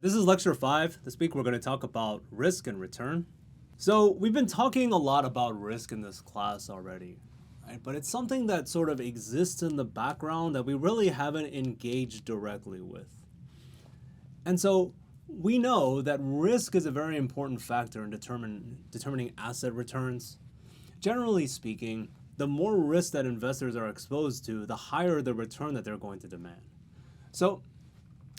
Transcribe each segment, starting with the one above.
This is lecture 5. This week we're going to talk about risk and return. So we've been talking a lot about risk in this class already, right? But it's something that sort of exists in the background that we really haven't engaged directly with. And so we know that risk is a very important factor in determining asset returns. Generally speaking, the more risk that investors are exposed to, the higher the return that they're going to demand. So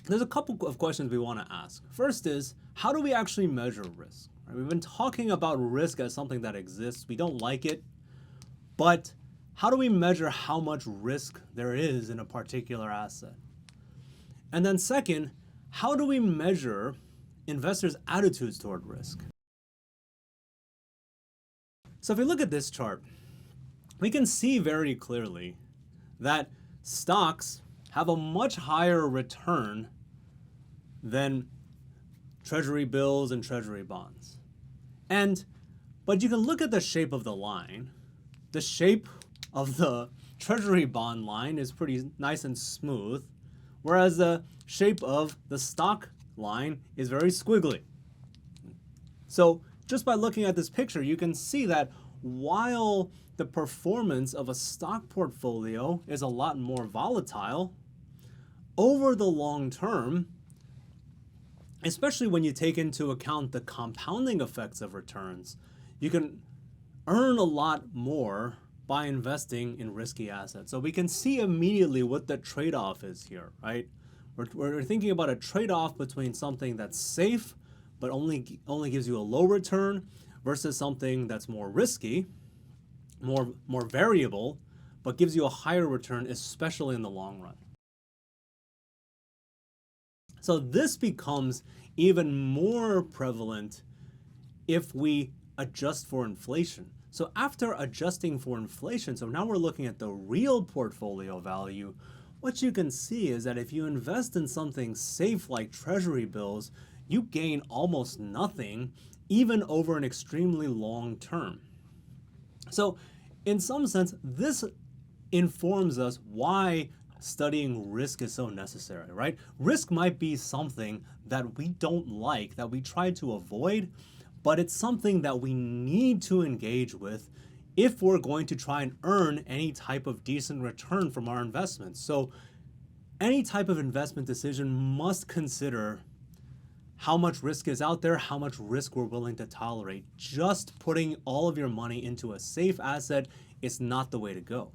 there's a couple of questions we want to ask. First is, how do we actually measure risk? Right? We've been talking about risk as something that exists. We don't like it, but how do we measure how much risk there is in a particular asset? And then second, how do we measure investors' attitudes toward risk? So if we look at this chart, we can see very clearly that stocks have a much higher return than treasury bills and treasury bonds. But you can look at the shape of the line. The shape of the treasury bond line is pretty nice and smooth, whereas the shape of the stock line is very squiggly. So just by looking at this picture, you can see that while the performance of a stock portfolio is a lot more volatile, over the long term, especially when you take into account the compounding effects of returns, you can earn a lot more by investing in risky assets. So we can see immediately what the trade-off is here, right? We're thinking about a trade-off between something that's safe but only gives you a low return versus something that's more risky, more variable, but gives you a higher return, especially in the long run. So this becomes even more prevalent if we adjust for inflation. So after adjusting for inflation, so now we're looking at the real portfolio value, what you can see is that if you invest in something safe like treasury bills, you gain almost nothing, even over an extremely long term. So in some sense, this informs us why studying risk is so necessary, right? Risk might be something that we don't like, that we try to avoid, but it's something that we need to engage with if we're going to try and earn any type of decent return from our investments. So any type of investment decision must consider how much risk is out there, how much risk we're willing to tolerate. Just putting all of your money into a safe asset is not the way to go.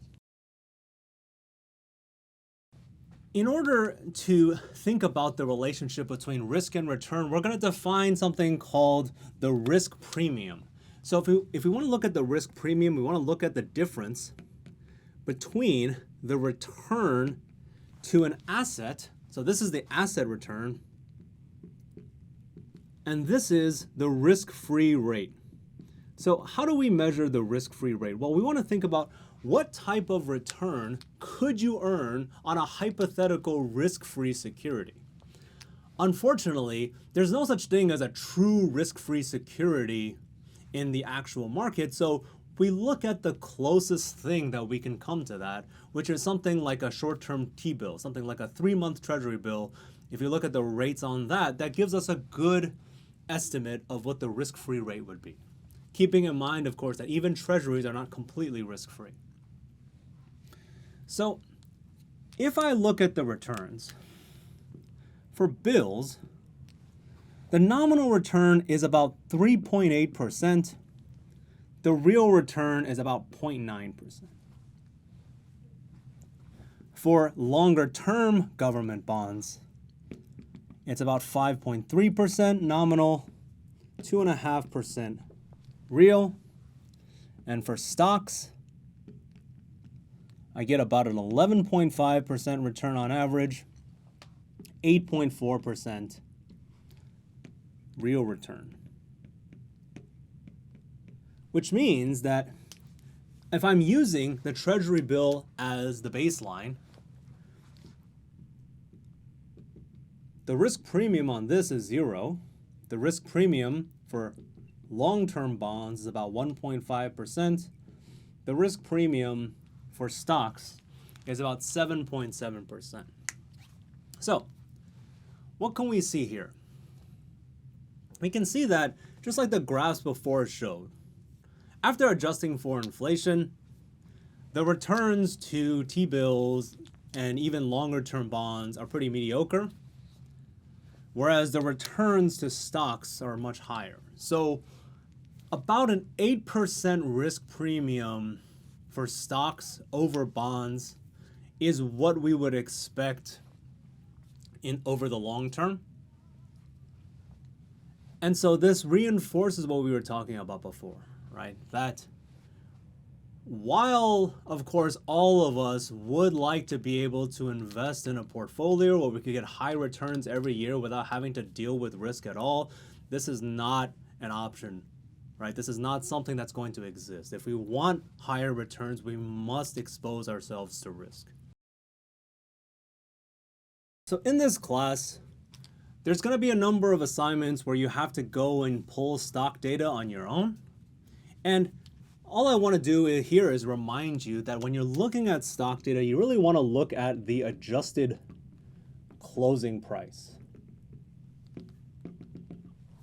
In order to think about the relationship between risk and return, we're going to define something called the risk premium. So if we want to look at the risk premium, we want to look at the difference between the return to an asset. So this is the asset return, and this is the risk-free rate. So how do we measure the risk-free rate? Well, we want to think about what type of return could you earn on a hypothetical risk-free security? Unfortunately, there's no such thing as a true risk-free security in the actual market, so we look at the closest thing that we can come to that, which is something like a short-term T-bill, something like a 3-month treasury bill. If you look at the rates on that, that gives us a good estimate of what the risk-free rate would be. Keeping in mind, of course, that even treasuries are not completely risk-free. So if I look at the returns, for bills, the nominal return is about 3.8%. The real return is about 0.9%. For longer-term government bonds, it's about 5.3% nominal, 2.5% real. And for stocks, I get about an 11.5% return on average, 8.4% real return. Which means that if I'm using the treasury bill as the baseline, the risk premium on this is 0. The risk premium for long-term bonds is about 1.5%. The risk premium for stocks is about 7.7%. So what can we see here? we can see that just like the graphs before showed, after adjusting for inflation, the returns to T-bills and even longer term bonds are pretty mediocre, whereas the returns to stocks are much higher. So about an 8% risk premium for stocks over bonds is what we would expect over the long term. And so this reinforces what we were talking about before, right? That while, of course, all of us would like to be able to invest in a portfolio where we could get high returns every year without having to deal with risk at all, this is not an option, right? This is not something that's going to exist. If we want higher returns, we must expose ourselves to risk. So in this class, there's going to be a number of assignments where you have to go and pull stock data on your own. And all I want to do here is remind you that when you're looking at stock data, you really want to look at the adjusted closing price.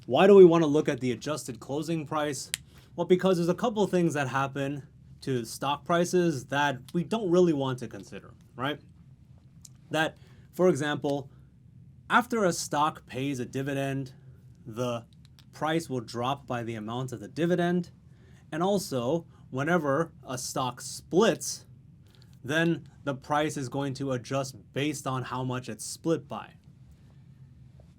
Why do we want to look at the adjusted closing price? Well, because there's a couple of things that happen to stock prices that we don't really want to consider, right? That, for example, after a stock pays a dividend, the price will drop by the amount of the dividend. And also, whenever a stock splits, then the price is going to adjust based on how much it's split by.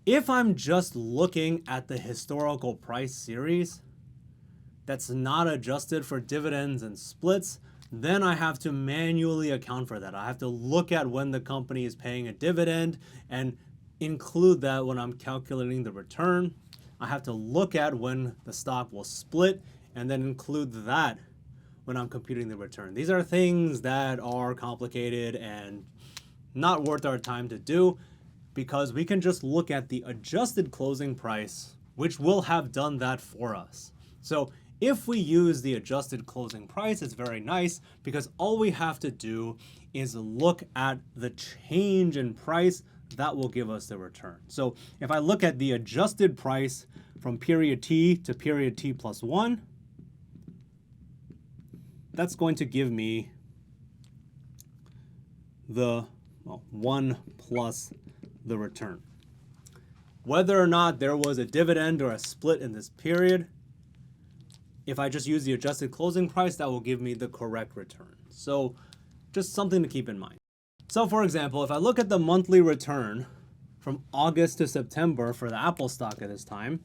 If I'm just looking at the historical price series that's not adjusted for dividends and splits, then I have to manually account for that. I have to look at when the company is paying a dividend and include that when I'm calculating the return. I have to look at when the stock will split and then include that when I'm computing the return. These are things that are complicated and not worth our time to do, because we can just look at the adjusted closing price, which will have done that for us. So if we use the adjusted closing price, it's very nice because all we have to do is look at the change in price that will give us the return. So if I look at the adjusted price from period T to period T plus 1, that's going to give me the 1 plus the return. Whether or not there was a dividend or a split in this period, if I just use the adjusted closing price, that will give me the correct return. So just something to keep in mind. So for example, if I look at the monthly return from August to September for the Apple stock at this time,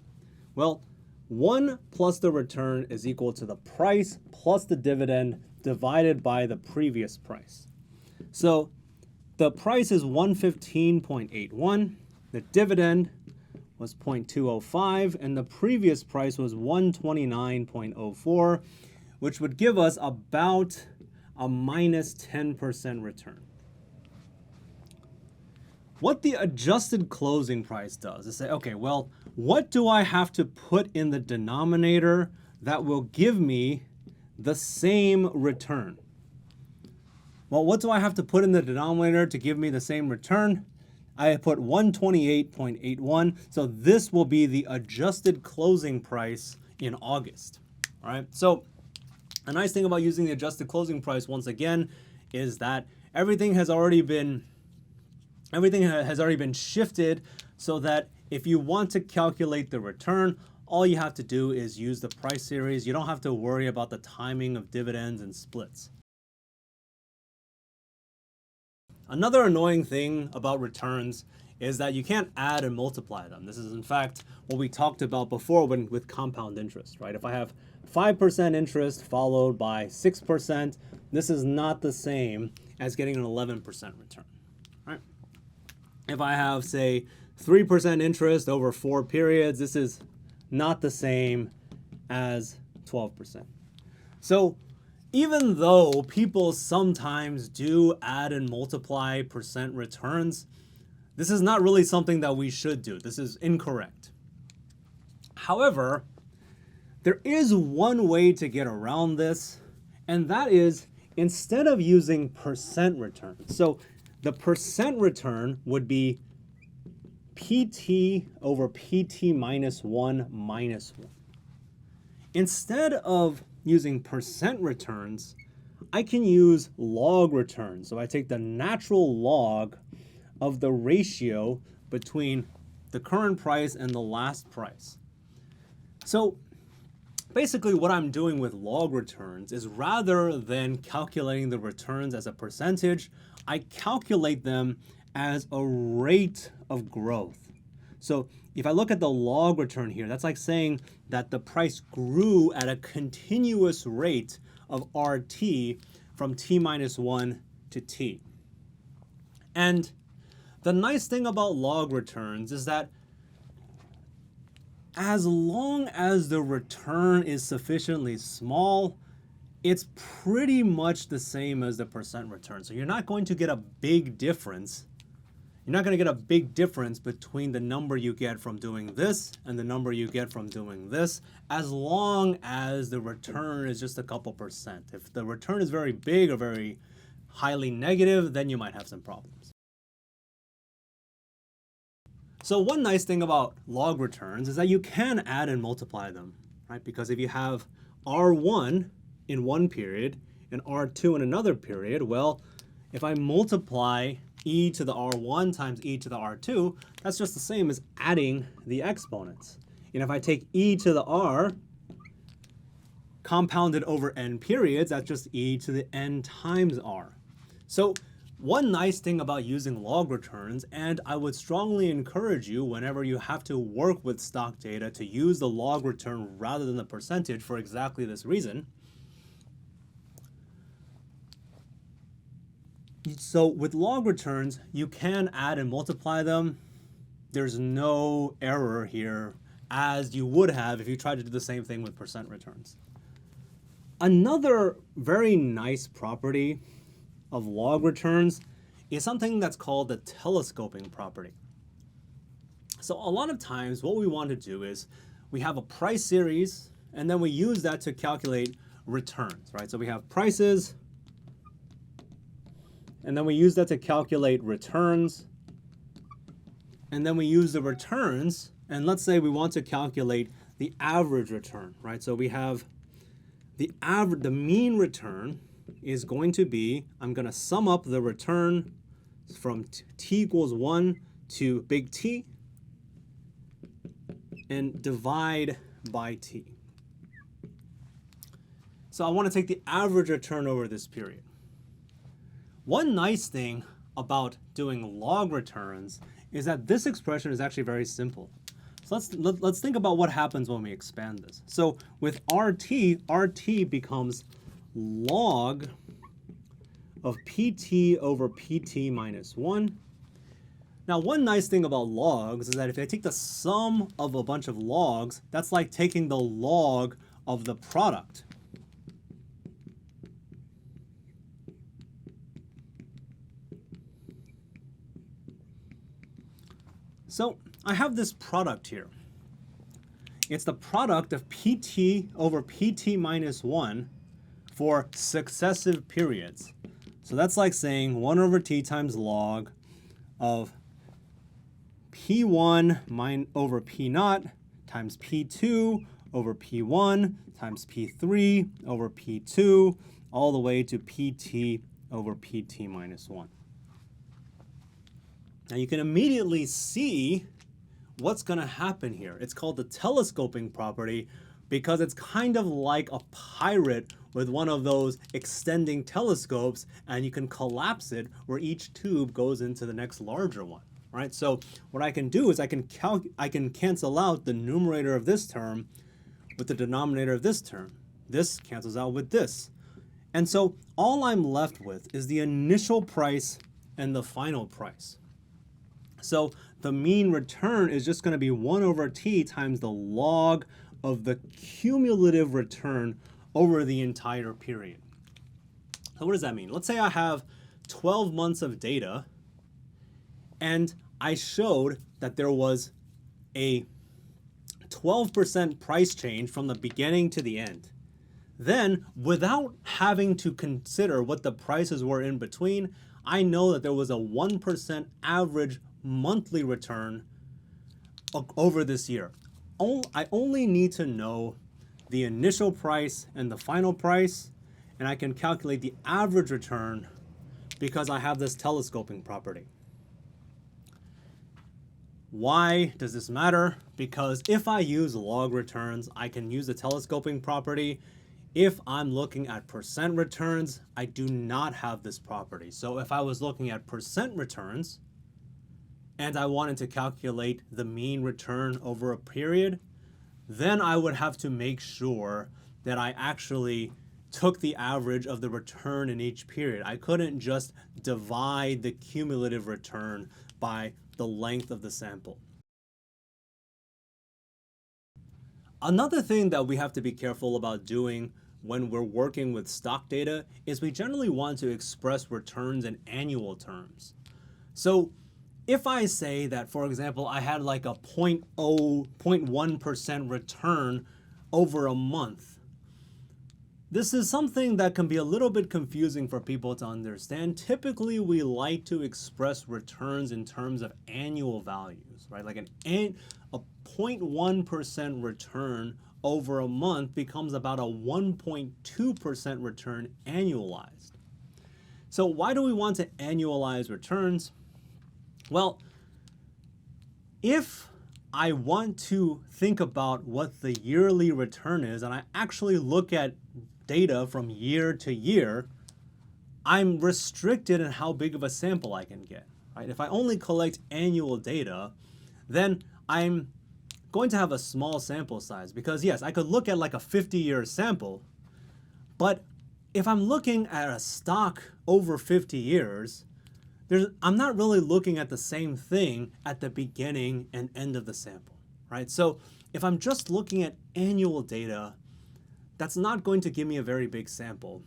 well, 1 plus the return is equal to the price plus the dividend divided by the previous price. So the price is 115.81, the dividend was 0.205, and the previous price was 129.04, which would give us about a minus 10% return. What the adjusted closing price does is say, okay, well, what do I have to put in the denominator that will give me the same return? Well, what do I have to put in the denominator to give me the same return? I put 128.81, so this will be the adjusted closing price in August. All right, so a nice thing about using the adjusted closing price, once again, is that everything has already been shifted so that if you want to calculate the return, all you have to do is use the price series. You don't have to worry about the timing of dividends and splits. Another annoying thing about returns is that you can't add and multiply them. This is in fact what we talked about before with compound interest, right? If I have 5% interest followed by 6%, this is not the same as getting an 11% return, right? If I have, say, 3% interest over 4 periods, this is not the same as 12%. So even though people sometimes do add and multiply percent returns, this is not really something that we should do. This is incorrect. However, there is one way to get around this, and that is instead of using percent return. So the percent return would be PT over PT minus 1 minus 1. Instead of using percent returns, I can use log returns. So I take the natural log of the ratio between the current price and the last price. So basically what I'm doing with log returns is rather than calculating the returns as a percentage, I calculate them as a rate of growth. So if I look at the log return here, that's like saying that the price grew at a continuous rate of RT from T minus 1 to T. And the nice thing about log returns is that as long as the return is sufficiently small, it's pretty much the same as the percent return. So you're not going to get a big difference. You're not going to get a big difference between the number you get from doing this and the number you get from doing this, as long as the return is just a couple percent. If the return is very big or very highly negative, then you might have some problems. So one nice thing about log returns is that you can add and multiply them, right? Because if you have R1 in one period and R2 in another period, well, if I multiply e to the R1 times e to the R2, that's just the same as adding the exponents. And if I take e to the R compounded over n periods, that's just e to the n times R. So one nice thing about using log returns, and I would strongly encourage you whenever you have to work with stock data to use the log return rather than the percentage for exactly this reason. So with log returns, you can add and multiply them. There's no error here as you would have if you tried to do the same thing with percent returns. Another very nice property of log returns is something that's called the telescoping property. So a lot of times what we want to do is we have a price series and then we use that to calculate returns, right? So we have prices and then we use that to calculate returns, and then we use the returns, and let's say we want to calculate the average return, right? So we have the mean return is going to be, I'm going to sum up the return from t equals 1 to big T and divide by T. So I want to take the average return over this period. One nice thing about doing log returns is that this expression is actually very simple. So let's think about what happens when we expand this. So with RT becomes log of PT over PT minus 1. Now, one nice thing about logs is that if I take the sum of a bunch of logs, that's like taking the log of the product. So I have this product here. It's the product of PT over PT minus 1 for successive periods. So that's like saying 1 over T times log of P1 over P0 times P2 over P1 times P3 over P2 all the way to PT over PT minus 1. Now you can immediately see what's going to happen here. It's called the telescoping property because it's kind of like a pirate with one of those extending telescopes, and you can collapse it where each tube goes into the next larger one, right? So what I can do is I can cancel out the numerator of this term with the denominator of this term. This cancels out with this. And so all I'm left with is the initial price and the final price. So the mean return is just going to be 1 over T times the log of the cumulative return over the entire period. So what does that mean? Let's say I have 12 months of data and I showed that there was a 12% price change from the beginning to the end. Then, without having to consider what the prices were in between, I know that there was a 1% average monthly return over this year. I only need to know the initial price and the final price, and I can calculate the average return because I have this telescoping property. Why does this matter? Because if I use log returns, I can use the telescoping property. If I'm looking at percent returns, I do not have this property. So if I was looking at percent returns and I wanted to calculate the mean return over a period, then I would have to make sure that I actually took the average of the return in each period. I couldn't just divide the cumulative return by the length of the sample. Another thing that we have to be careful about doing when we're working with stock data is we generally want to express returns in annual terms. So if I say that, for example, I had like a 0.1% return over a month, this is something that can be a little bit confusing for people to understand. Typically, we like to express returns in terms of annual values, right? Like a 0.1% return over a month becomes about a 1.2% return annualized. So why do we want to annualize returns? Well, if I want to think about what the yearly return is, and I actually look at data from year to year, I'm restricted in how big of a sample I can get, right? If I only collect annual data, then I'm going to have a small sample size because yes, I could look at like a 50-year sample, but if I'm looking at a stock over 50 years, I'm not really looking at the same thing at the beginning and end of the sample, right? So if I'm just looking at annual data, that's not going to give me a very big sample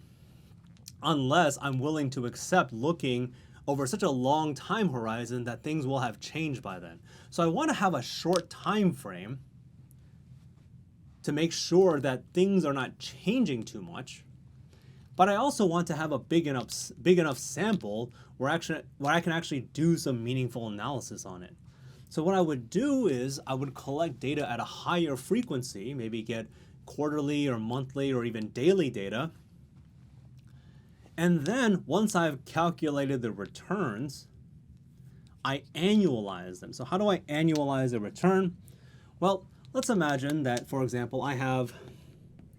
unless I'm willing to accept looking over such a long time horizon that things will have changed by then. So I want to have a short time frame to make sure that things are not changing too much. But I also want to have a big enough sample where I can actually do some meaningful analysis on it. So what I would do is I would collect data at a higher frequency, maybe get quarterly or monthly or even daily data. And then once I've calculated the returns, I annualize them. So how do I annualize a return? Well, let's imagine that, for example, I have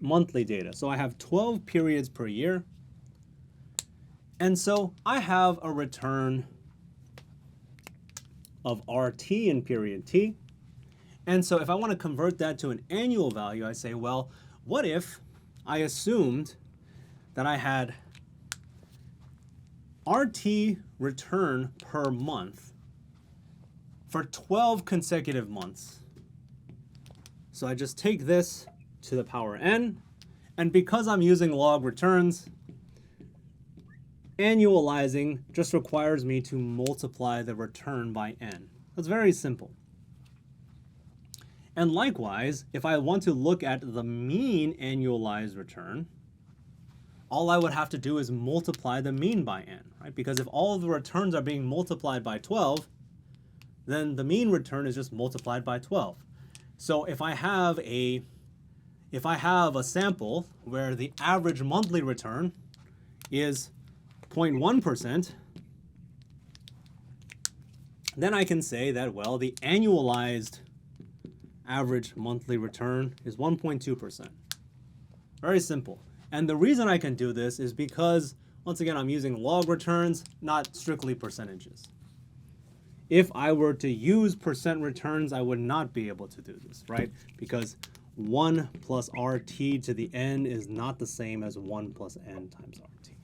monthly data. So I have 12 periods per year. And so I have a return of RT in period T. And so if I want to convert that to an annual value, I say, well, what if I assumed that I had RT return per month for 12 consecutive months? So I just take this to the power n, and because I'm using log returns, annualizing just requires me to multiply the return by n. That's very simple. And likewise, if I want to look at the mean annualized return, all I would have to do is multiply the mean by n, right? Because if all of the returns are being multiplied by 12, then the mean return is just multiplied by 12. So if I have a sample where the average monthly return is 0.1%, then I can say that, well, the annualized average monthly return is 1.2%. Very simple. And the reason I can do this is because, once again, I'm using log returns, not strictly percentages. If I were to use percent returns, I would not be able to do this, right? Because 1 plus RT to the n is not the same as 1 plus n times RT.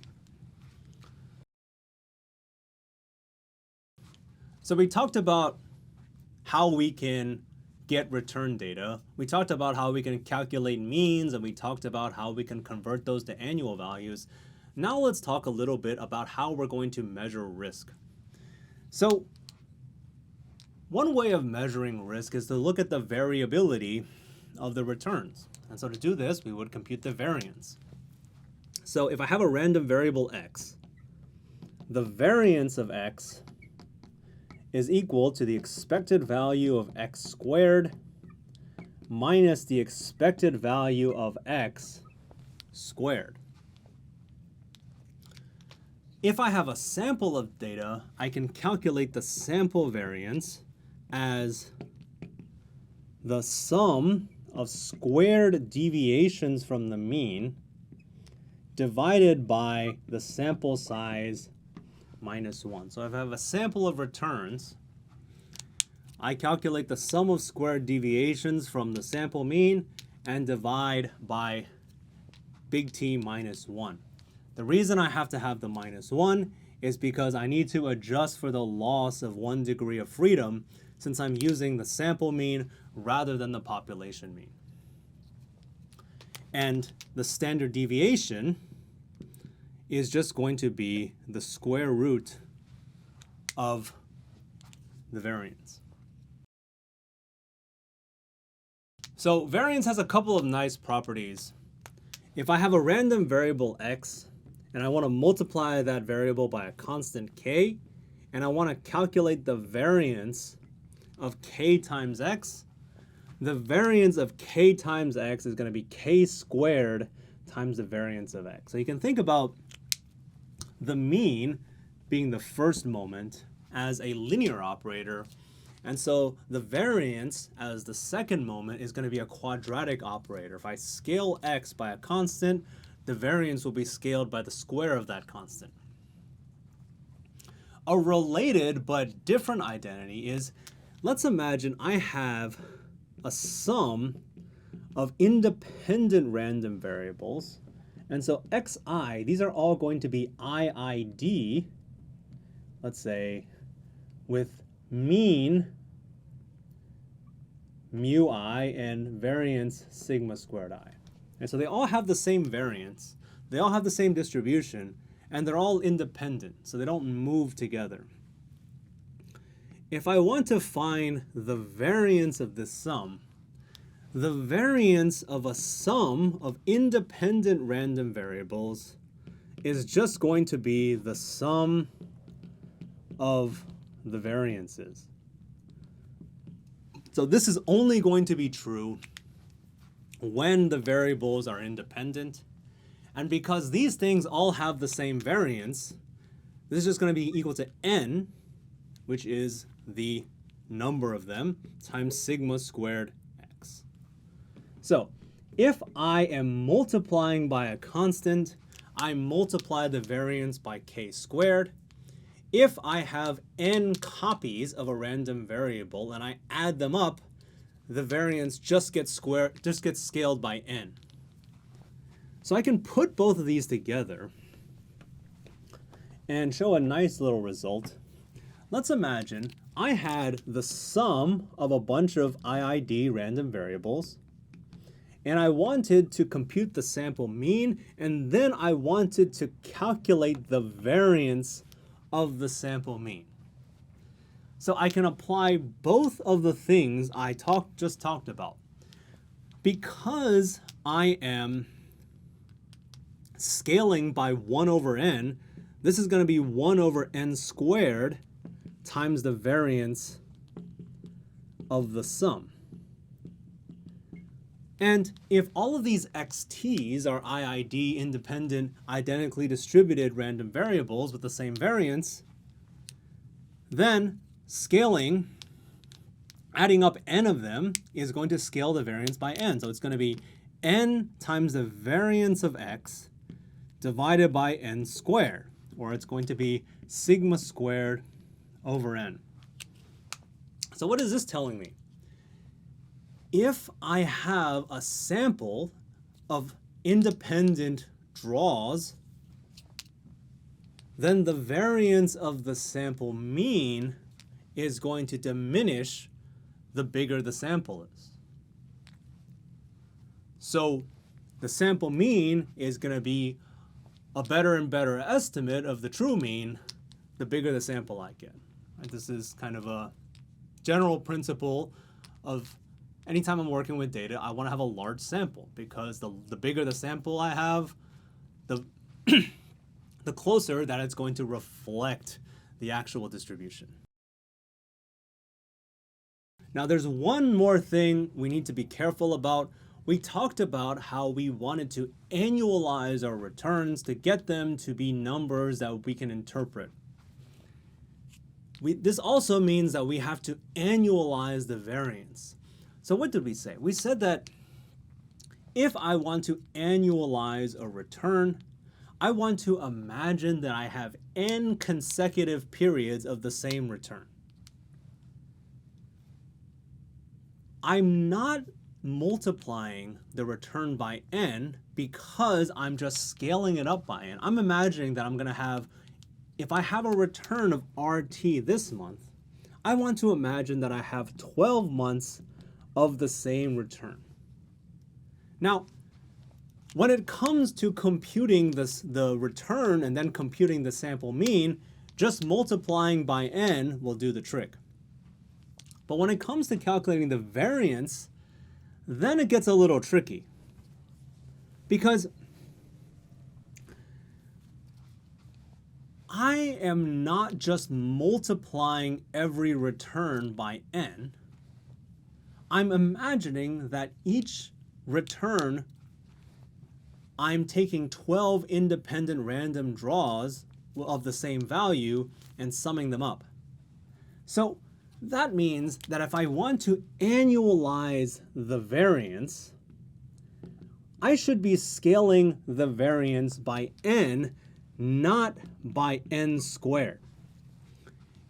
So we talked about how we can get return data. We talked about how we can calculate means, and we talked about how we can convert those to annual values. Now let's talk a little bit about how we're going to measure risk. So one way of measuring risk is to look at the variability of the returns. And so to do this, we would compute the variance. So if I have a random variable x, the variance of x is equal to the expected value of x squared minus the expected value of x squared. If I have a sample of data, I can calculate the sample variance as the sum of squared deviations from the mean divided by the sample size minus 1. So if I have a sample of returns, I calculate the sum of squared deviations from the sample mean and divide by big T minus 1. The reason I have to have the minus 1 is because I need to adjust for the loss of 1 degree of freedom since I'm using the sample mean rather than the population mean. And the standard deviation is just going to be the square root of the variance. So variance has a couple of nice properties. If I have a random variable x and I want to multiply that variable by a constant k, and I want to calculate the variance of k times x, the variance of k times x is going to be k squared times the variance of x. So you can think about the mean being the first moment as a linear operator, and so the variance as the second moment is going to be a quadratic operator. If I scale x by a constant, the variance will be scaled by the square of that constant. A related but different identity is, let's imagine I have a sum of independent random variables. And so xi, these are all going to be iid, let's say, with mean mu I and variance sigma squared I. And so they all have the same variance, they all have the same distribution, and they're all independent, so they don't move together. If I want to find the variance of this sum, the variance of a sum of independent random variables is just going to be the sum of the variances. So this is only going to be true when the variables are independent. And because these things all have the same variance, this is just going to be equal to n, which is the number of them, times sigma squared x. So if I am multiplying by a constant, I multiply the variance by k squared. If I have n copies of a random variable and I add them up, the variance just gets scaled by n. So I can put both of these together and show a nice little result. Let's imagine I had the sum of a bunch of IID random variables, and I wanted to compute the sample mean, and then I wanted to calculate the variance of the sample mean. So I can apply both of the things I just talked about. Because I am scaling by 1 over n, this is going to be 1 over n squared times the variance of the sum. And if all of these xt's are IID independent, identically distributed random variables with the same variance, then scaling, adding up n of them, is going to scale the variance by n. So it's going to be n times the variance of x divided by n squared, or it's going to be sigma squared over n. So what is this telling me? If I have a sample of independent draws, then the variance of the sample mean is going to diminish the bigger the sample is. So the sample mean is going to be a better and better estimate of the true mean the bigger the sample I get. Right? This is kind of a general principle of anytime I'm working with data, I want to have a large sample, because the bigger the sample I have, the the closer that it's going to reflect the actual distribution. Now, there's one more thing we need to be careful about. We talked about how we wanted to annualize our returns to get them to be numbers that we can interpret. This also means that we have to annualize the variance. So what did we say? We said that if I want to annualize a return, I want to imagine that I have n consecutive periods of the same return. I'm not multiplying the return by n because I'm just scaling it up by n. I'm imagining that I'm going to have, if I have a return of RT this month, I want to imagine that I have 12 months of the same return. Now, when it comes to computing the return and then computing the sample mean, just multiplying by n will do the trick. But when it comes to calculating the variance, then it gets a little tricky. Because I am not just multiplying every return by n. I'm imagining that each return, I'm taking 12 independent random draws of the same value and summing them up. So that means that if I want to annualize the variance, I should be scaling the variance by n, not by n squared.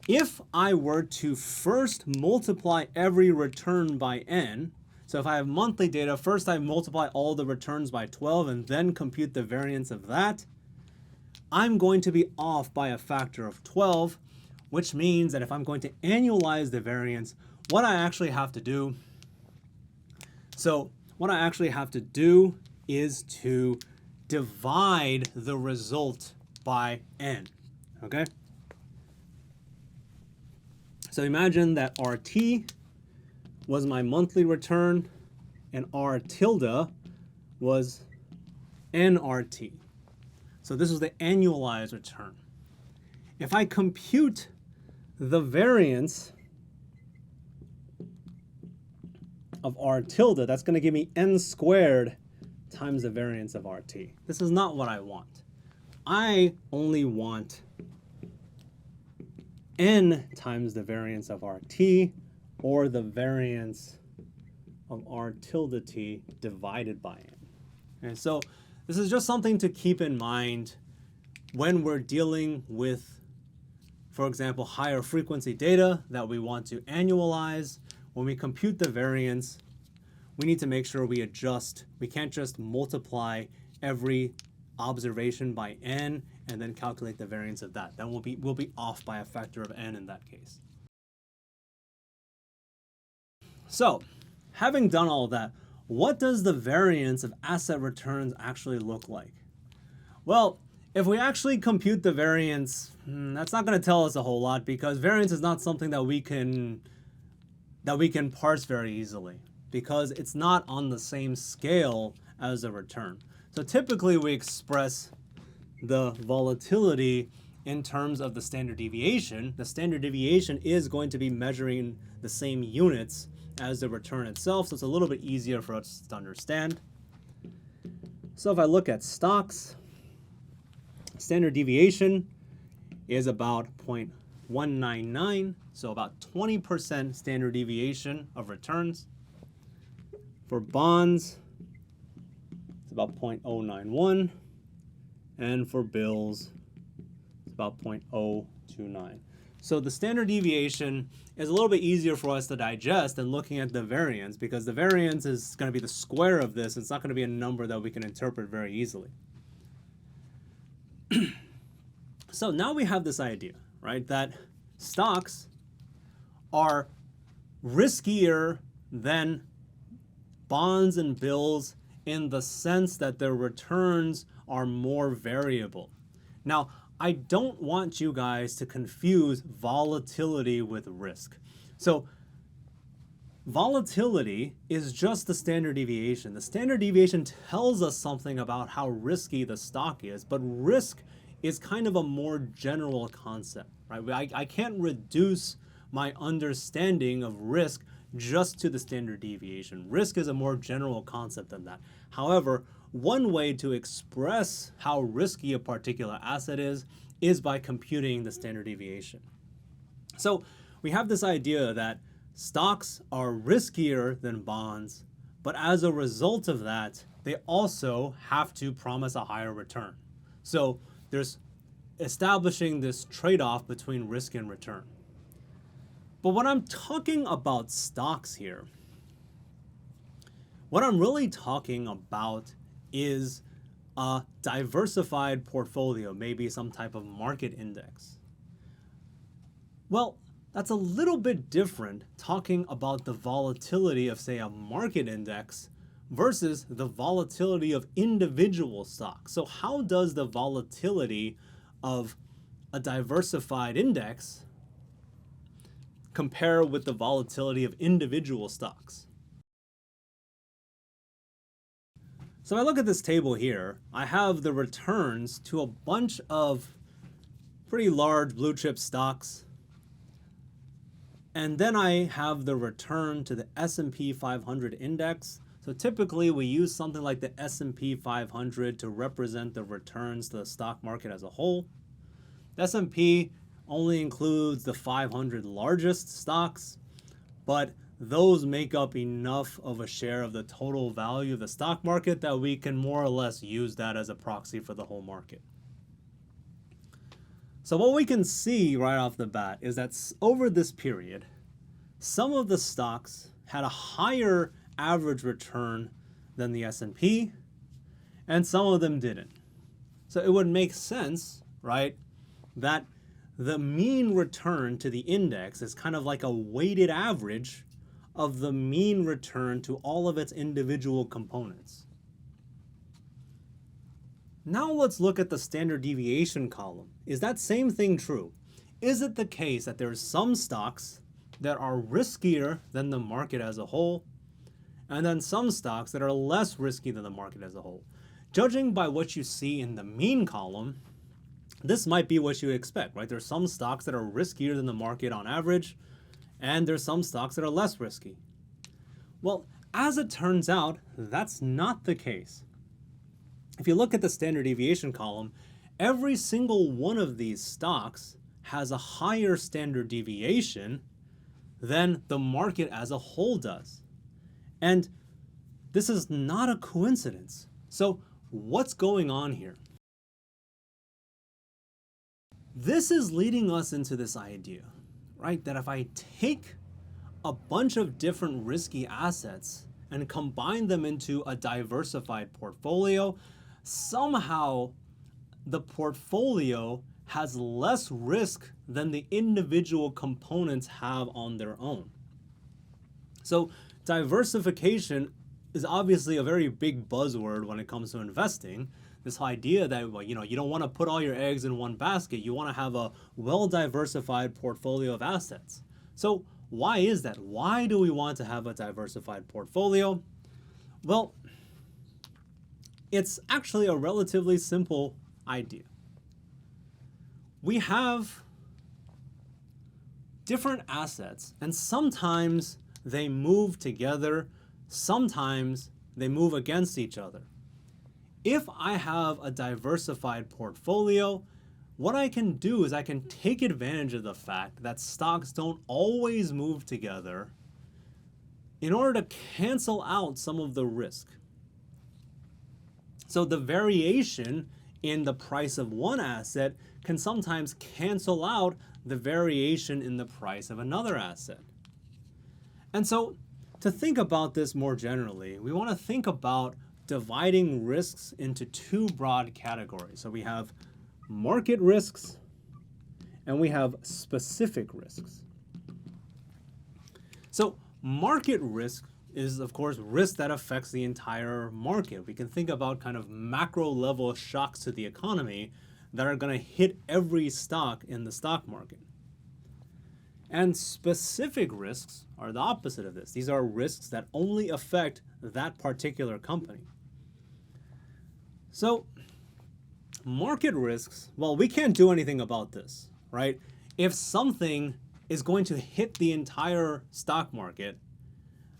If I were to first multiply every return by n, so if I have monthly data, first I multiply all the returns by 12 and then compute the variance of that, I'm going to be off by a factor of 12, which means that if I'm going to annualize the variance, what I actually have to do, is to divide the result by n, okay? So imagine that RT was my monthly return and R tilde was nRT. So this was the annualized return. If I compute the variance of R tilde, that's going to give me n squared times the variance of RT. This is not what I want. I only want n times the variance of RT, or the variance of R tilde t divided by n. And so this is just something to keep in mind when we're dealing with, for example, higher frequency data that we want to annualize. When we compute the variance, we need to make sure we adjust. We can't just multiply every observation by n and then calculate the variance of that. Then we'll be off by a factor of n in that case. So, having done all of that, what does the variance of asset returns actually look like? Well, if we actually compute the variance, that's not going to tell us a whole lot, because variance is not something that we can parse very easily, because it's not on the same scale as a return. So typically we express the volatility in terms of the standard deviation. The standard deviation is going to be measuring the same units as the return itself, so it's a little bit easier for us to understand. So if I look at stocks, standard deviation is about 0.199, so about 20% standard deviation of returns. For bonds, it's about 0.091, and for bills, it's about 0.029. So the standard deviation is a little bit easier for us to digest than looking at the variance, because the variance is going to be the square of this. It's not going to be a number that we can interpret very easily. So now we have this idea, right, that stocks are riskier than bonds and bills in the sense that their returns are more variable. Now, I don't want you guys to confuse volatility with risk. So volatility is just the standard deviation. The standard deviation tells us something about how risky the stock is, but risk is kind of a more general concept, right? I can't reduce my understanding of risk just to the standard deviation. Risk is a more general concept than that. However, one way to express how risky a particular asset is by computing the standard deviation. So we have this idea that stocks are riskier than bonds, but as a result of that, they also have to promise a higher return. So there's establishing this trade-off between risk and return. But when I'm talking about stocks here, what I'm really talking about is a diversified portfolio, maybe some type of market index. Well, that's a little bit different talking about the volatility of, say, a market index versus the volatility of individual stocks. So how does the volatility of a diversified index compare with the volatility of individual stocks? So I look at this table here. I have the returns to a bunch of pretty large blue chip stocks. And then I have the return to the S&P 500 index. So typically we use something like the S&P 500 to represent the returns to the stock market as a whole. The S&P only includes the 500 largest stocks, but those make up enough of a share of the total value of the stock market that we can more or less use that as a proxy for the whole market. So what we can see right off the bat is that over this period, some of the stocks had a higher average return than the S&P, and some of them didn't. So it would make sense, right, that the mean return to the index is kind of like a weighted average of the mean return to all of its individual components. Now let's look at the standard deviation column. Is that same thing true? Is it the case that there are some stocks that are riskier than the market as a whole, and then some stocks that are less risky than the market as a whole? Judging by what you see in the mean column, this might be what you expect, right? There's some stocks that are riskier than the market on average, and there's some stocks that are less risky. Well, as it turns out, that's not the case. If you look at the standard deviation column, every single one of these stocks has a higher standard deviation than the market as a whole does. And this is not a coincidence. So what's going on here? This is leading us into this idea, right? That if I take a bunch of different risky assets and combine them into a diversified portfolio, somehow the portfolio has less risk than the individual components have on their own. So diversification is obviously a very big buzzword when it comes to investing. This idea that, well, you don't want to put all your eggs in one basket. You want to have a well-diversified portfolio of assets. So why is that? Why do we want to have a diversified portfolio? Well, it's actually a relatively simple idea. We have different assets, and sometimes they move together, sometimes they move against each other. If I have a diversified portfolio, what I can do is I can take advantage of the fact that stocks don't always move together in order to cancel out some of the risk. So the variation in the price of one asset can sometimes cancel out the variation in the price of another asset. And so to think about this more generally, we want to think about dividing risks into two broad categories. So we have market risks and we have specific risks. So market risk is, of course, risk that affects the entire market. We can think about kind of macro level shocks to the economy that are going to hit every stock in the stock market. And specific risks are the opposite of this. These are risks that only affect that particular company. So market risks, well, we can't do anything about this, right? If something is going to hit the entire stock market,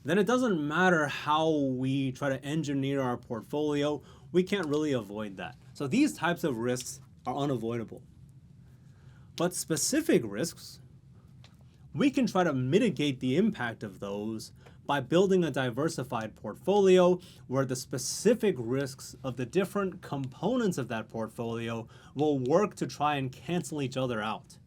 then it doesn't matter how we try to engineer our portfolio, we can't really avoid that. So these types of risks are unavoidable. But specific risks, we can try to mitigate the impact of those by building a diversified portfolio where the specific risks of the different components of that portfolio will work to try and cancel each other out.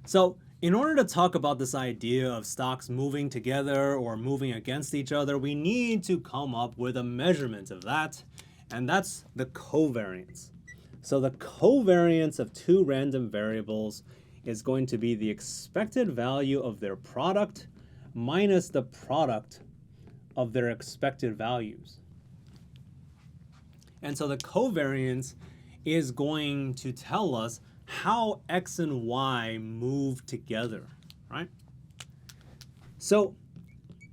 So, in order to talk about this idea of stocks moving together or moving against each other, we need to come up with a measurement of that, and that's the covariance. So the covariance of two random variables is going to be the expected value of their product minus the product of their expected values. And so the covariance is going to tell us how X and Y move together, right? So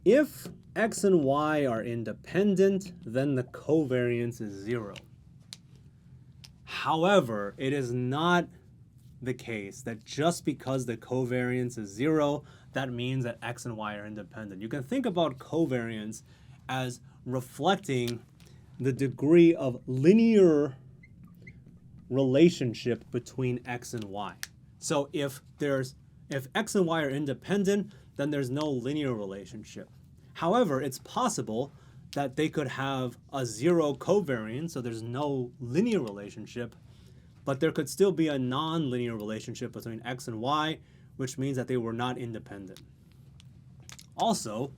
if X and Y are independent, then the covariance is 0. However, it is not the case that just because the covariance is 0, that means that X and Y are independent. You can think about covariance as reflecting the degree of linear relationship between X and Y. So if X and Y are independent, then there's no linear relationship. However, it's possible that they could have a 0 covariance, so there's no linear relationship, but there could still be a non-linear relationship between X and Y, which means that they were not independent. Also,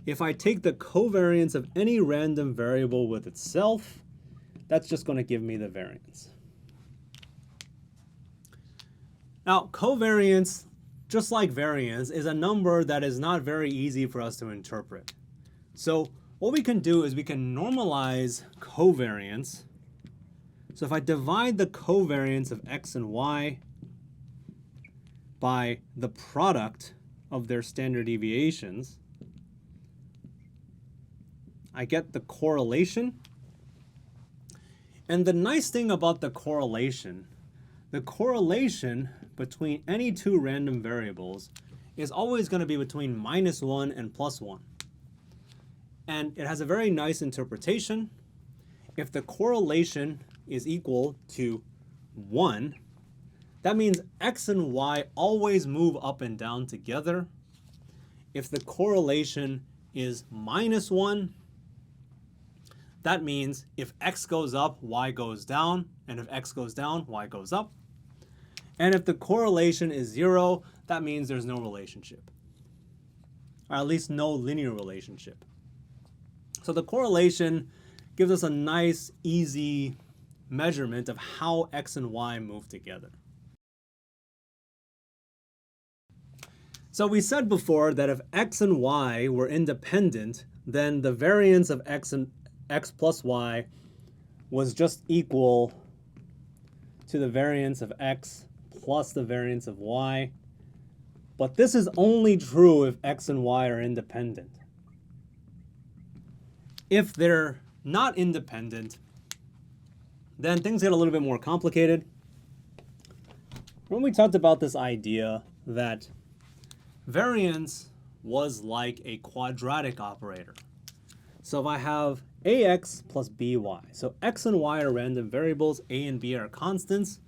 if I take the covariance of any random variable with itself, that's just going to give me the variance. Now, covariance, just like variance, is a number that is not very easy for us to interpret. So what we can do is we can normalize covariance. So if I divide the covariance of X and Y by the product of their standard deviations, I get the correlation. And the nice thing about the correlation between any two random variables is always going to be between -1 and +1. And it has a very nice interpretation. If the correlation is equal to 1, that means X and Y always move up and down together. If the correlation is -1, that means if X goes up, Y goes down, and if X goes down, Y goes up. And if the correlation is 0, that means there's no relationship, or at least no linear relationship. So the correlation gives us a nice, easy measurement of how X and Y move together. So we said before that if X and Y were independent, then the variance of X plus Y was just equal to the variance of X plus the variance of Y. But this is only true if X and Y are independent. If they're not independent, then things get a little bit more complicated. When we talked about this idea that variance was like a quadratic operator. So if I have AX plus BY, so X and Y are random variables, A and B are constants,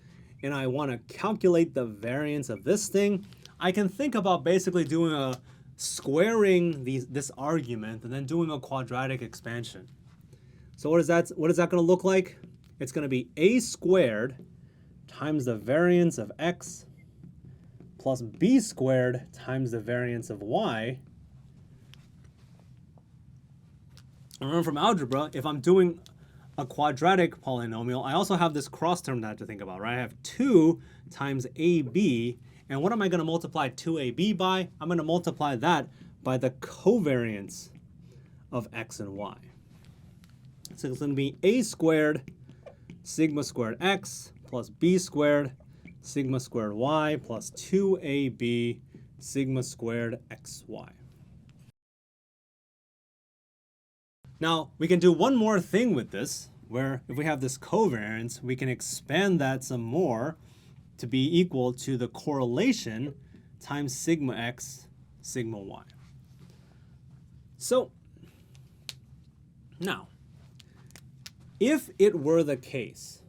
and I want to calculate the variance of this thing, I can think about basically doing a squaring this argument and then doing a quadratic expansion. So what is that going to look like? It's going to be A squared times the variance of X plus B squared times the variance of Y. Remember from algebra, if I'm doing a quadratic polynomial, I also have this cross term that I have to think about, right? I have 2 times AB, and what am I going to multiply 2AB by? I'm going to multiply that by the covariance of X and Y. So it's going to be A squared sigma squared X plus B squared sigma squared Y plus 2AB sigma squared XY. Now, we can do one more thing with this, where if we have this covariance, we can expand that some more to be equal to the correlation times sigma x sigma y. So now, if it were the case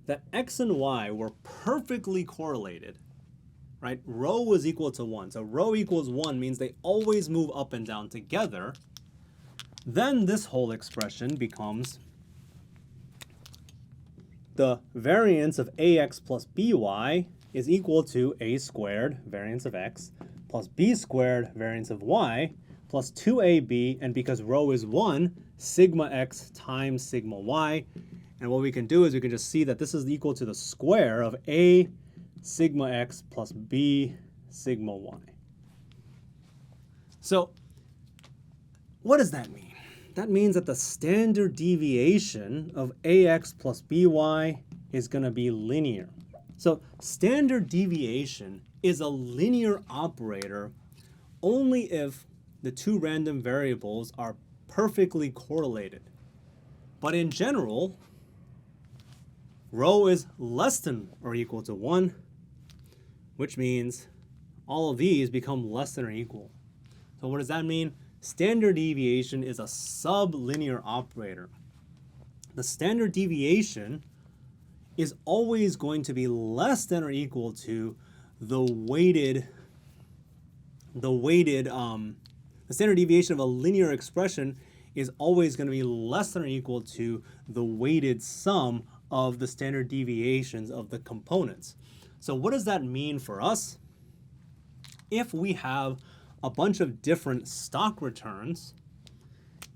that x and y were perfectly correlated, right? Rho was equal to 1. So rho equals 1 means they always move up and down together. Then this whole expression becomes the variance of ax plus by is equal to a squared, variance of x, plus b squared, variance of y, plus 2ab, and because rho is 1, sigma x times sigma y. And what we can do is we can just see that this is equal to the square of a sigma x plus b sigma y. So what does that mean? That means that the standard deviation of ax plus by is going to be linear. So standard deviation is a linear operator only if the two random variables are perfectly correlated. But in general, rho is less than or equal to 1, which means all of these become less than or equal. So what does that mean? Standard deviation is a sublinear operator. The standard deviation is always going to be less than or equal to the standard deviation of a linear expression is always going to be less than or equal to the weighted sum of the standard deviations of the components. So what does that mean for us? If we have a bunch of different stock returns,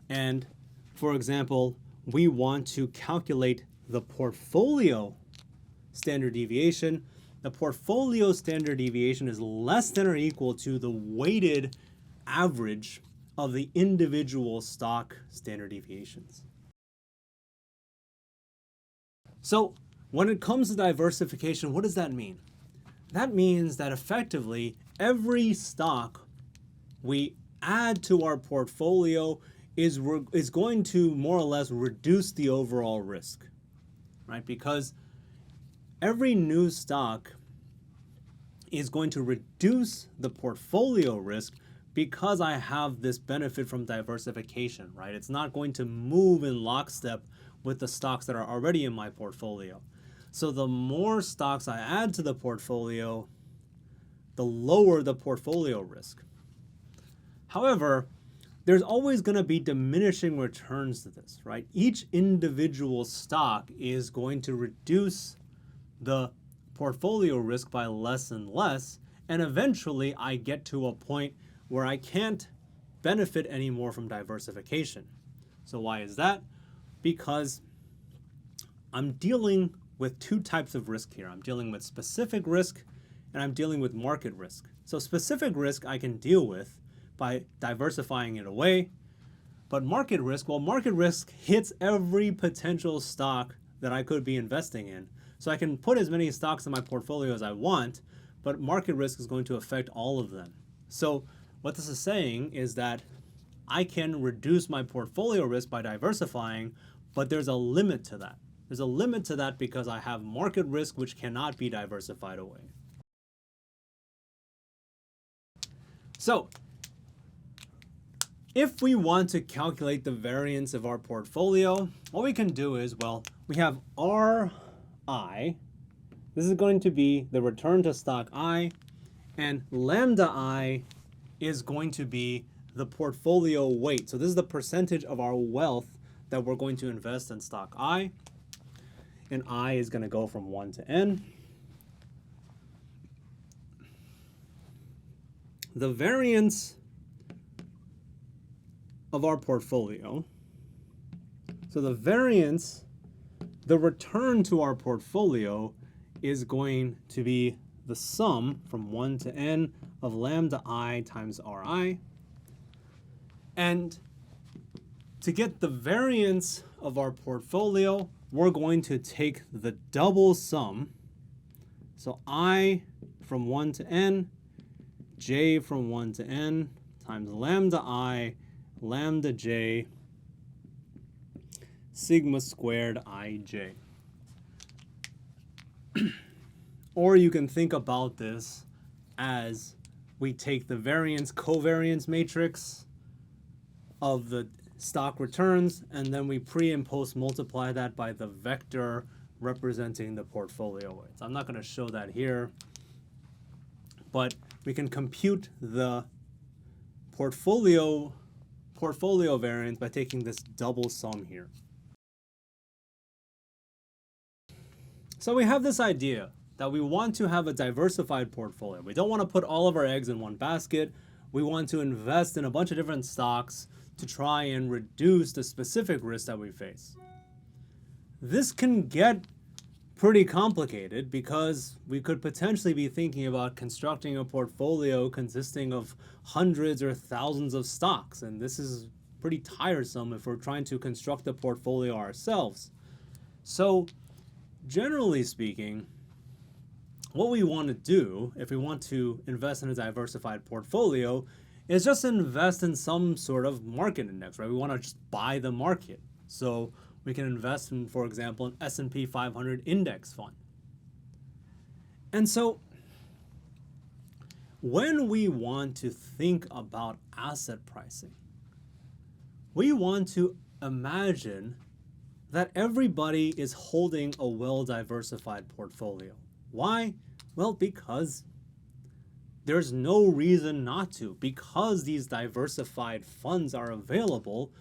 and for example, we want to calculate the portfolio standard deviation, the portfolio standard deviation is less than or equal to the weighted average of the individual stock standard deviations. So when it comes to diversification, what does that mean? That means that effectively every stock we add to our portfolio is going to more or less reduce the overall risk, right? Because every new stock is going to reduce the portfolio risk because I have this benefit from diversification, right? It's not going to move in lockstep with the stocks that are already in my portfolio. So the more stocks I add to the portfolio, the lower the portfolio risk. However, there's always going to be diminishing returns to this, right? Each individual stock is going to reduce the portfolio risk by less and less, and eventually I get to a point where I can't benefit anymore from diversification. So why is that? Because I'm dealing with two types of risk here. I'm dealing with specific risk and I'm dealing with market risk. So specific risk I can deal with by diversifying it away, but market risk, well, market risk hits every potential stock that I could be investing in. So I can put as many stocks in my portfolio as I want, but market risk is going to affect all of them. So what this is saying is that I can reduce my portfolio risk by diversifying, but there's a limit to that. There's a limit to that because I have market risk which cannot be diversified away. So if we want to calculate the variance of our portfolio, what we can do is, well, we have Ri. This is going to be the return to stock I, and lambda I is going to be the portfolio weight. So this is the percentage of our wealth that we're going to invest in stock I, and I is going to go from 1 to n. The variance of our portfolio, so the variance, the return to our portfolio is going to be the sum from 1 to n of lambda I times Ri. And to get the variance of our portfolio, we're going to take the double sum. So I from 1 to n, j from 1 to n, times lambda I, lambda j, sigma squared ij. Or you can think about this as we take the variance covariance matrix of the stock returns, and then we pre and post multiply that by the vector representing the portfolio weights. I'm not going to show that here, but we can compute the portfolio variance by taking this double sum here. So we have this idea that we want to have a diversified portfolio. We don't want to put all of our eggs in one basket. We want to invest in a bunch of different stocks to try and reduce the specific risk that we face. This can get pretty complicated because we could potentially be thinking about constructing a portfolio consisting of hundreds or thousands of stocks, and this is pretty tiresome if we're trying to construct a portfolio ourselves. So generally speaking, what we want to do if we want to invest in a diversified portfolio is just invest in some sort of market index, right? We want to just buy the market. So we can invest in, for example, an S&P 500 index fund. And so when we want to think about asset pricing, we want to imagine that everybody is holding a well-diversified portfolio. Why? Well, because there's no reason not to. Because these diversified funds are available,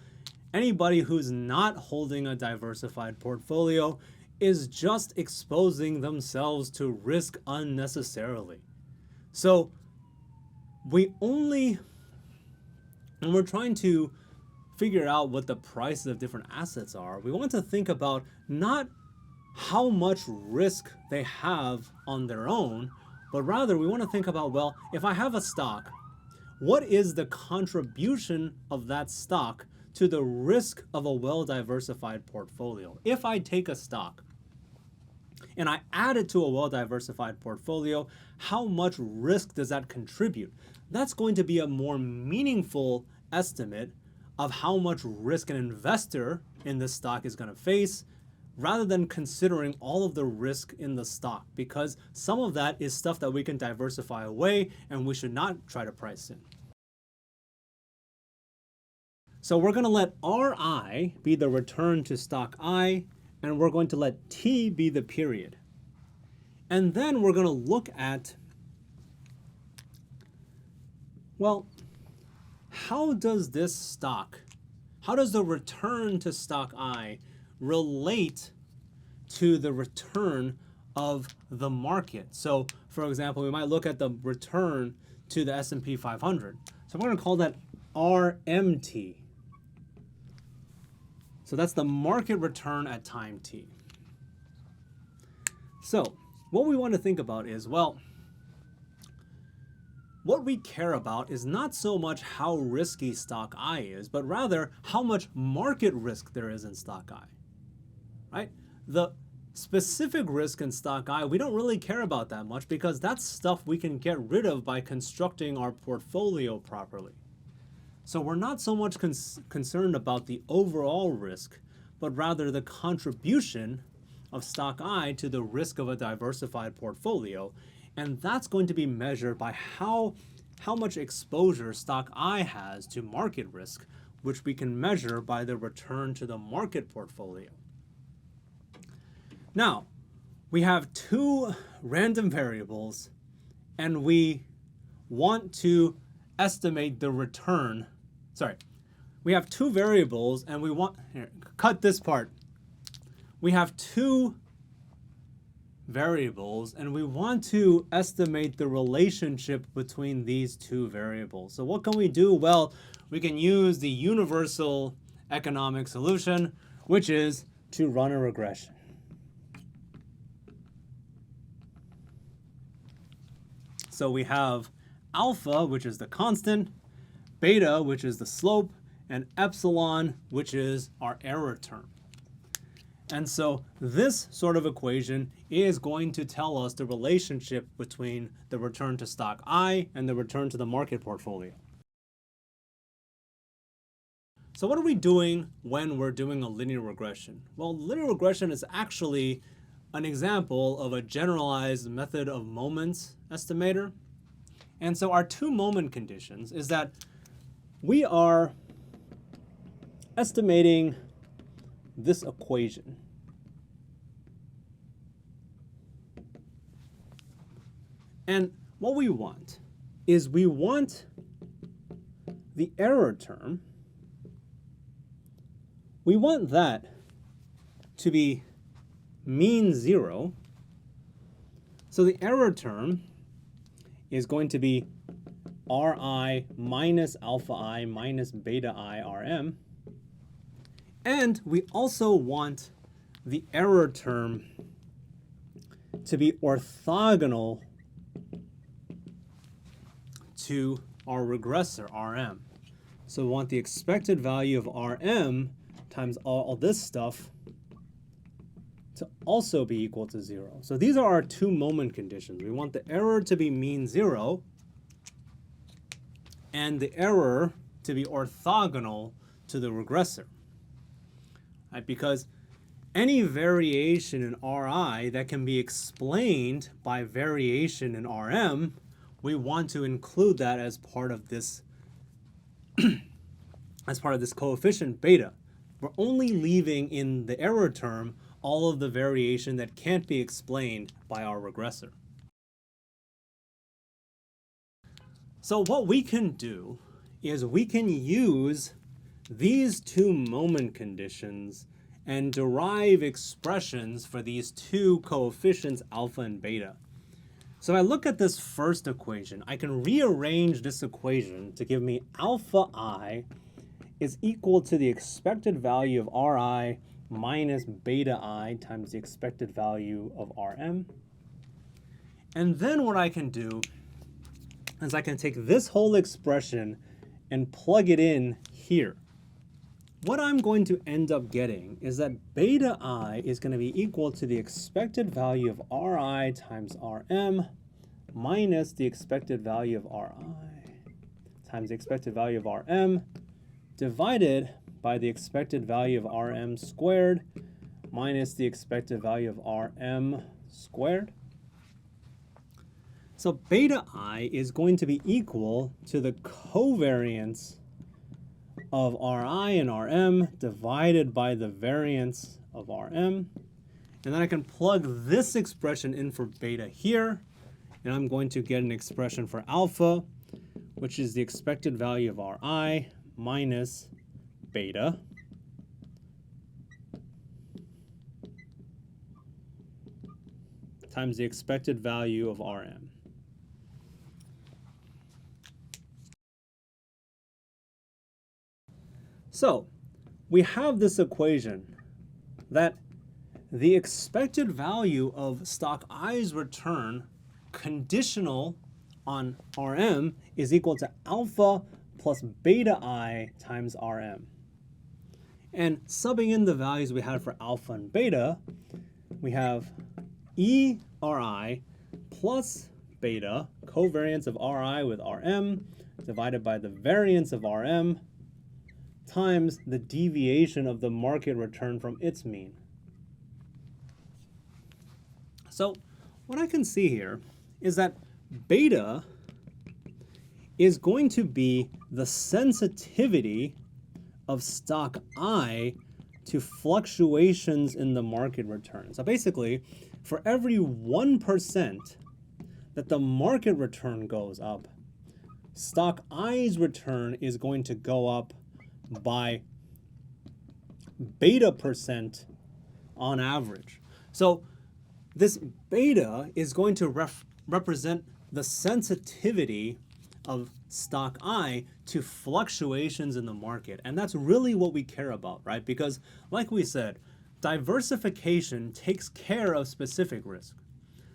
anybody who's not holding a diversified portfolio is just exposing themselves to risk unnecessarily. So when we're trying to figure out what the prices of different assets are, we want to think about not how much risk they have on their own, but rather we want to think about, well, if I have a stock, what is the contribution of that stock to the risk of a well-diversified portfolio? If I take a stock and I add it to a well-diversified portfolio, how much risk does that contribute? That's going to be a more meaningful estimate of how much risk an investor in this stock is going to face, rather than considering all of the risk in the stock, because some of that is stuff that we can diversify away and we should not try to price in. So we're going to let Ri be the return to stock I, and we're going to let T be the period. And then we're going to look at, well, how does the return to stock I relate to the return of the market? So for example, we might look at the return to the S&P 500. So we're going to call that RMT. So that's the market return at time t. So what we want to think about is, well, what we care about is not so much how risky stock I is, but rather how much market risk there is in stock I. Right? The specific risk in stock I, we don't really care about that much because that's stuff we can get rid of by constructing our portfolio properly. So we're not so much concerned about the overall risk, but rather the contribution of stock I to the risk of a diversified portfolio. And that's going to be measured by how much exposure stock I has to market risk, which we can measure by the return to the market portfolio. Now, we have two random variables, and we want to estimate the return. Sorry, we have two variables, and we want, here, cut this part. We have two variables, and we want to estimate the relationship between these two variables. So what can we do? Well, we can use the universal economic solution, which is to run a regression. So we have alpha, which is the constant, beta, which is the slope, and epsilon, which is our error term. And so this sort of equation is going to tell us the relationship between the return to stock I and the return to the market portfolio. So what are we doing when we're doing a linear regression? Well, linear regression is actually an example of a generalized method of moments estimator. And so our two moment conditions is that we are estimating this equation. And what we want is we want the error term, we want that to be mean 0. So the error term is going to be Ri minus alpha I minus beta I Rm. And we also want the error term to be orthogonal to our regressor, Rm. So we want the expected value of Rm times all this stuff to also be equal to 0. So these are our two moment conditions. We want the error to be mean 0 and the error to be orthogonal to the regressor. Right? Because any variation in Ri that can be explained by variation in Rm, we want to include that as part of this coefficient beta. We're only leaving in the error term all of the variation that can't be explained by our regressor. So what we can do is we can use these two moment conditions and derive expressions for these two coefficients alpha and beta. So if I look at this first equation, I can rearrange this equation to give me alpha I is equal to the expected value of Ri minus beta I times the expected value of Rm. And then what I can do is I can take this whole expression and plug it in here. What I'm going to end up getting is that beta I is going to be equal to the expected value of Ri times Rm minus the expected value of Ri times the expected value of Rm divided by the expected value of Rm squared minus the expected value of Rm squared. So beta I is going to be equal to the covariance of Ri and Rm divided by the variance of Rm. And then I can plug this expression in for beta here, and I'm going to get an expression for alpha, which is the expected value of Ri minus beta times the expected value of Rm. So we have this equation that the expected value of stock I's return conditional on Rm is equal to alpha plus beta I times Rm. And subbing in the values we had for alpha and beta, we have ERi plus beta, covariance of Ri with Rm, divided by the variance of Rm, times the deviation of the market return from its mean. So what I can see here is that beta is going to be the sensitivity of stock I to fluctuations in the market return. So basically, for every 1% that the market return goes up, stock I's return is going to go up by beta percent on average. So this beta is going to represent the sensitivity of stock I to fluctuations in the market. And that's really what we care about, right? Because like we said, diversification takes care of specific risk.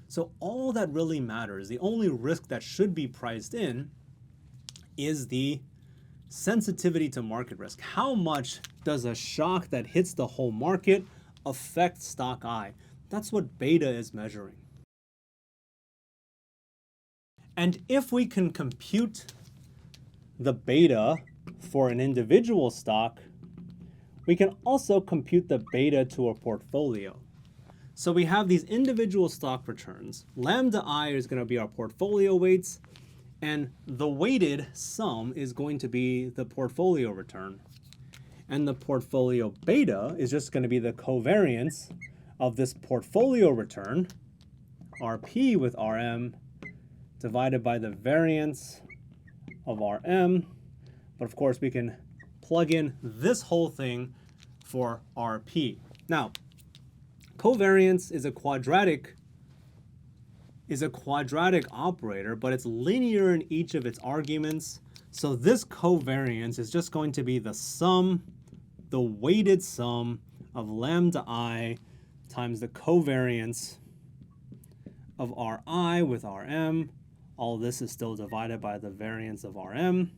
So all that really matters, the only risk that should be priced in is the sensitivity to market risk. How much does a shock that hits the whole market affect stock I? That's what beta is measuring. And if we can compute the beta for an individual stock, we can also compute the beta to a portfolio. So we have these individual stock returns. Lambda I is going to be our portfolio weights, And the weighted sum is going to be the portfolio return. And the portfolio beta is just going to be the covariance of this portfolio return, RP with RM, divided by the variance of RM. But of course, we can plug in this whole thing for RP. Now, covariance is a quadratic operator, but it's linear in each of its arguments. So this covariance is just going to be the sum, the weighted sum of lambda I times the covariance of Ri with Rm. All this is still divided by the variance of Rm.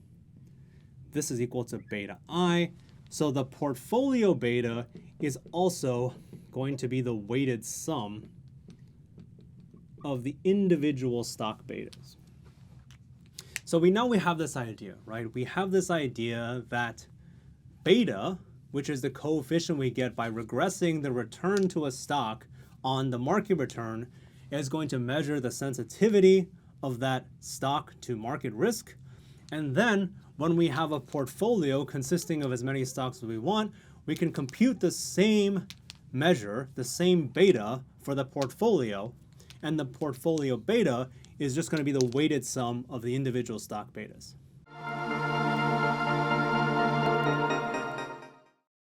This is equal to beta I. So the portfolio beta is also going to be the weighted sum of the individual stock betas. So we have this idea, right? We have this idea that beta, which is the coefficient we get by regressing the return to a stock on the market return, is going to measure the sensitivity of that stock to market risk. And then when we have a portfolio consisting of as many stocks as we want, we can compute the same measure, the same beta for the portfolio. And the portfolio beta is just going to be the weighted sum of the individual stock betas.